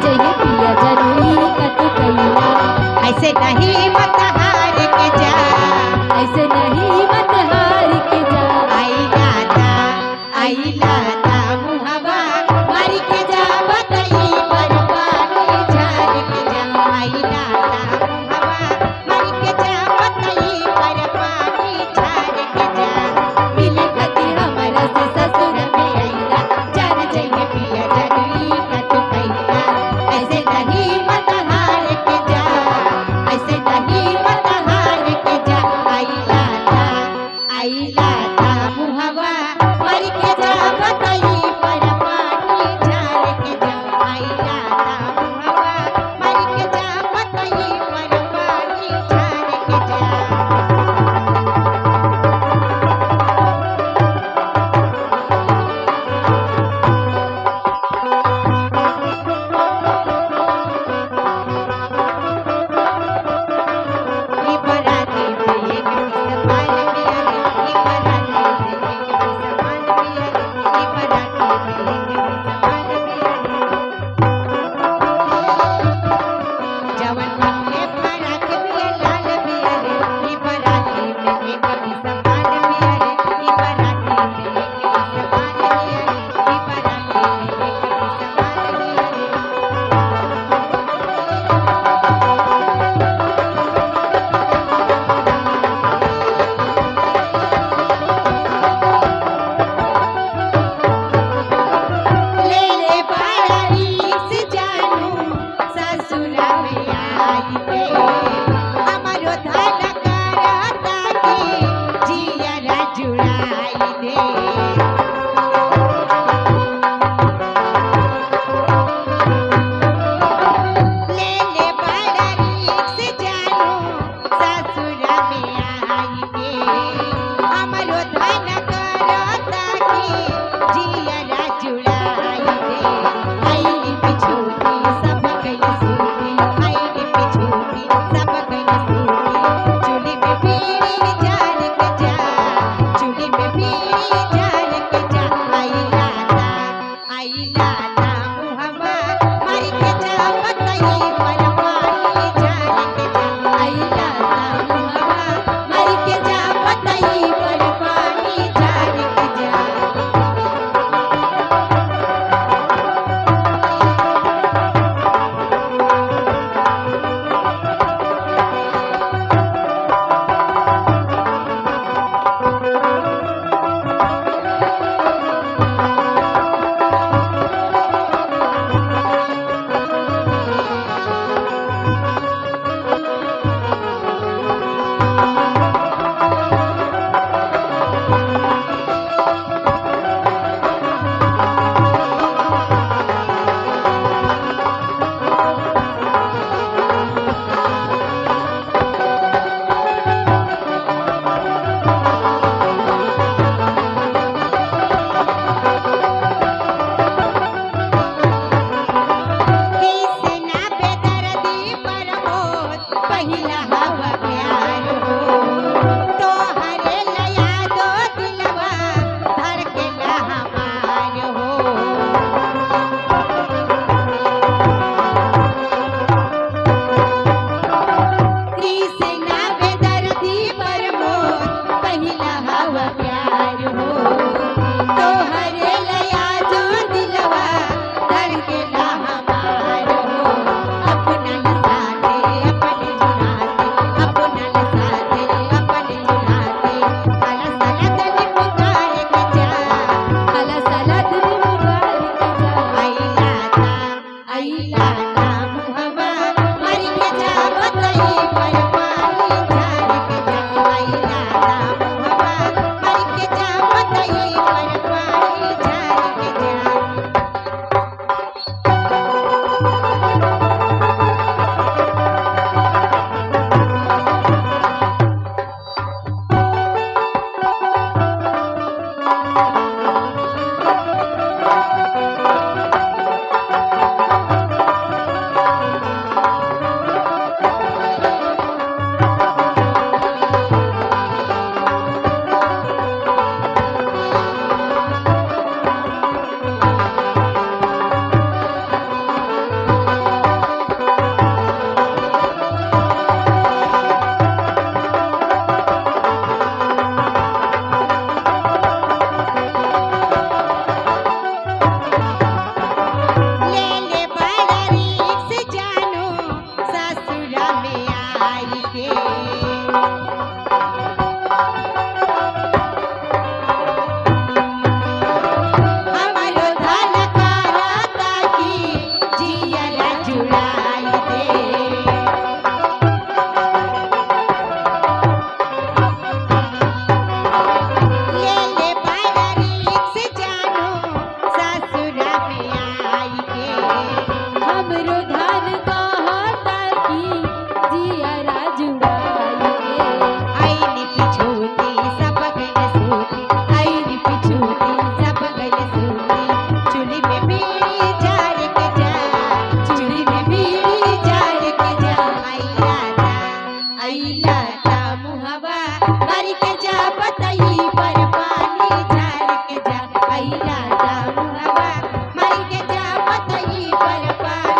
जइए पिया जरूरी कत कैला। ऐसे नहीं मत हार के जा, ऐसे नहीं मत हार के जा। आई लाता मुहवा मारी के जा, बतई पर पानी झार के जा। आई लाता मुहवा मारी के जा, बतई पर पानी झार के जा। मिले खातिर हमरा से ससुर में आईला जान जइए पिया जरूरी कत कैला। ऐसे नहीं मत हार के जा, ऐसे नहीं मत हार के जा। आई लाता मुहवा मारी के जा, बतई पर पानी झार के जा। आई लाता मुहवा मारी के जा, बतई पर पानी झार के जा। उड़ाई दे ले ले बारिश जानो ससुरा में आई के हमरो धान कहता की जियारा जुड़ाई के आईनी पिछूती सब गइल सूती आईनी पिछूती सब गइल सूती चुली में बीड़ी जार के जा चुली में बीड़ी जार के जा आइला ता मुहवा मारी के जा बताई पर पानी झार के जा आइला ता मुहवा मारी के जा बताई पर पानी